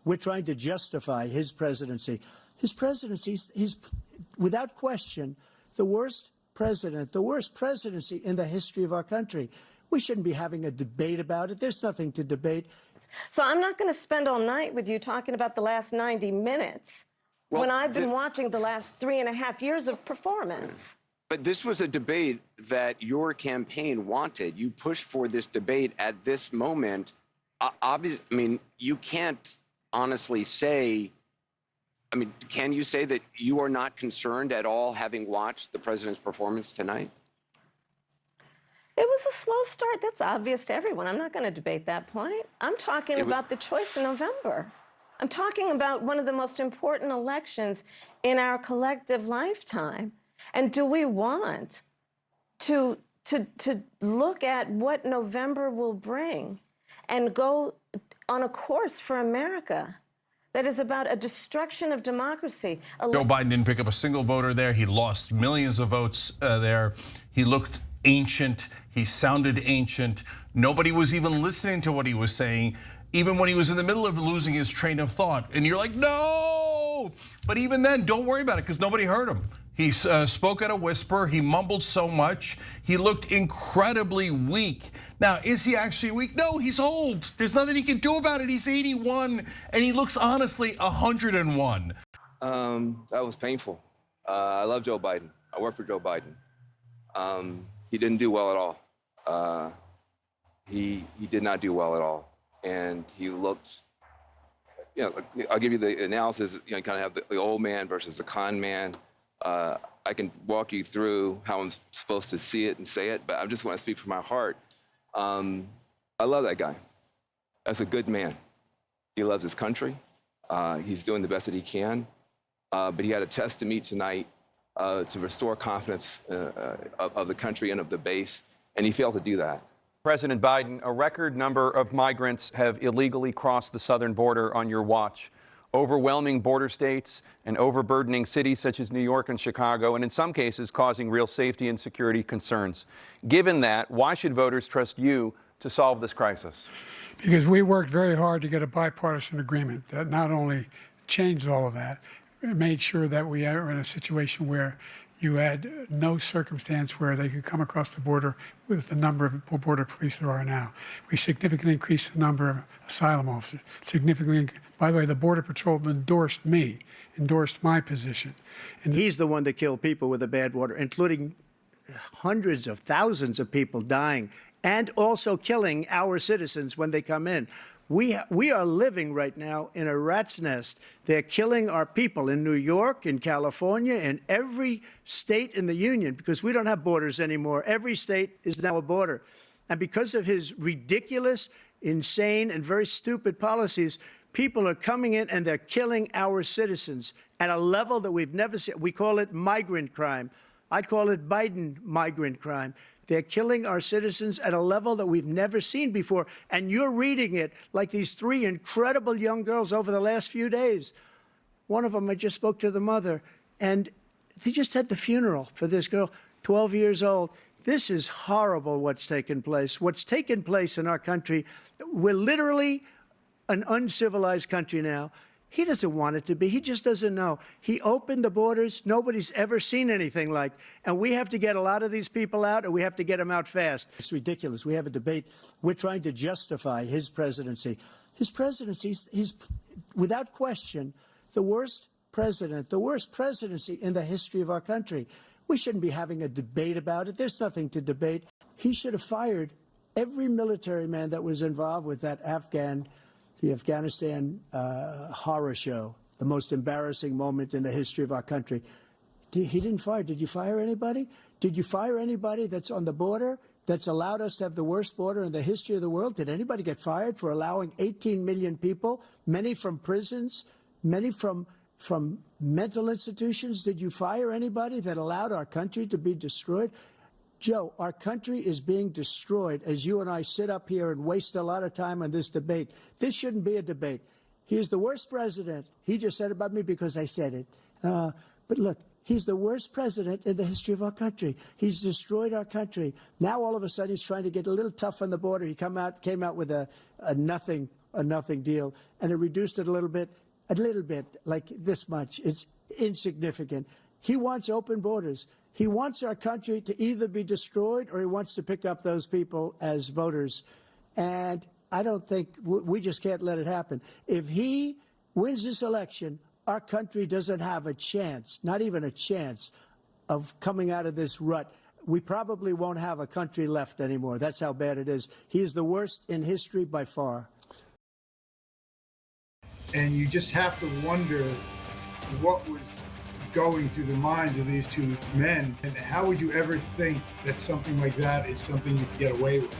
we're trying to justify his presidency. His presidency, he's without question the worst president, the worst presidency in the history of our country. We shouldn't be having a debate about it. There's nothing to debate. So I'm not going to spend all night with you talking about the last 90 minutes when I've been watching the last 3.5 years of performance. But this was a debate that your campaign wanted. You pushed for this debate at this moment. Obviously, I mean, you can't honestly say, I mean, can you say that you are not concerned at all having watched the president's performance tonight? It was a slow start. That's obvious to everyone. I'm not going to debate that point. I'm talking about the choice in November. I'm talking about one of the most important elections in our collective lifetime. And do we want to look at what November will bring and go on a course for America that is about a destruction of democracy? Joe Biden didn't pick up a single voter there. He lost millions of votes there. He looked ancient. He sounded ancient. Nobody was even listening to what he was saying, even when he was in the middle of losing his train of thought. And you're like, no! But even then, don't worry about it, because nobody heard him. He spoke at a whisper. He mumbled so much. He looked incredibly weak. Now, is he actually weak? No, he's old. There's nothing he can do about it. He's 81, and he looks honestly 101. That was painful. I love Joe Biden. I work for Joe Biden. He didn't do well at all. He did not do well at all, and he looked. You know, I'll give you the analysis. You know, kind of have the old man versus the con man. I can walk you through how I'm supposed to see it and say it, but I just want to speak from my heart. I love that guy. That's a good man. He loves his country. He's doing the best that he can. But he had a test to meet tonight to restore confidence of the country and of the base, and he failed to do that. President Biden, a record number of migrants have illegally crossed the southern border on your watch. Overwhelming border states and overburdening cities such as New York and Chicago, and in some cases causing real safety and security concerns. Given that, why should voters trust you to solve this crisis? Because we worked very hard to get a bipartisan agreement that not only changed all of that, it made sure that we are in a situation where you had no circumstance where they could come across the border with the number of border police there are now. We significantly increased the number of asylum officers. Significantly, by the way, the Border Patrol endorsed my position. And he's the one that killed people with the bad water, including hundreds of thousands of people dying and also killing our citizens when they come in. We are living right now in a rat's nest. They're killing our people in New York, in California, in every state in the union, because we don't have borders anymore. Every state is now a border. And because of his ridiculous, insane, and very stupid policies, people are coming in and they're killing our citizens at a level that we've never seen. We call it migrant crime. I call it Biden migrant crime. They're killing our citizens at a level that we've never seen before. And you're reading it like these three incredible young girls over the last few days. One of them, I just spoke to the mother, and they just had the funeral for this girl, 12 years old. This is horrible what's taken place. What's taken place in our country, we're literally an uncivilized country now. He doesn't want it to be. He just doesn't know. He opened the borders. Nobody's ever seen anything like. And we have to get a lot of these people out, and we have to get them out fast. It's ridiculous. We have a debate. We're trying to justify his presidency. His presidency, he's without question the worst president, the worst presidency in the history of our country. We shouldn't be having a debate about it. There's nothing to debate. He should have fired every military man that was involved with that the Afghanistan horror show, the most embarrassing moment in the history of our country. He didn't fire. Did you fire anybody? Did you fire anybody that's on the border that's allowed us to have the worst border in the history of the world? Did anybody get fired for allowing 18 million people, many from prisons, many from mental institutions? Did you fire anybody that allowed our country to be destroyed? Joe, our country is being destroyed as you and I sit up here and waste a lot of time on this debate. This shouldn't be a debate. He is the worst president. He just said about me because I said it. But look, he's the worst president in the history of our country. He's destroyed our country. Now all of a sudden he's trying to get a little tough on the border. He came out with a nothing or nothing deal, and it reduced it a little bit, like this much. It's insignificant. He wants open borders. He wants our country to either be destroyed or he wants to pick up those people as voters. And I don't think we just can't let it happen. If he wins this election, our country doesn't have a chance, not even a chance, of coming out of this rut. We probably won't have a country left anymore. That's how bad it is. He is the worst in history by far. And you just have to wonder what was going through the minds of these two men, and how would you ever think that something like that is something you could get away with?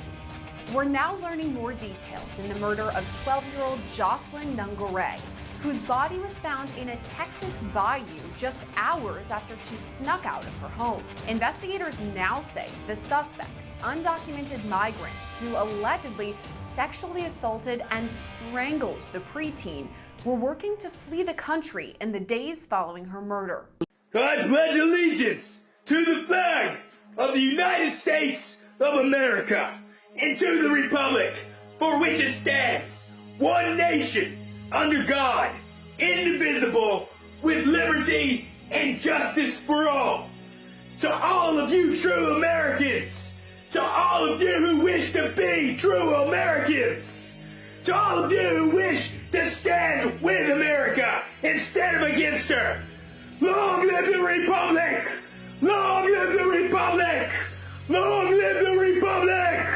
We're now learning more details in the murder of 12-year-old Jocelyn Nungaray, whose body was found in a Texas bayou just hours after she snuck out of her home. Investigators now say the suspects, undocumented migrants who allegedly sexually assaulted and strangled the preteen, were working to flee the country in the days following her murder. I pledge allegiance to the flag of the United States of America and to the republic for which it stands, one nation, under God, indivisible, with liberty and justice for all. To all of you true Americans, to all of you who wish to be true Americans, to all of you who wish to stand with America instead of against her, long live the Republic! Long live the Republic! Long live the Republic!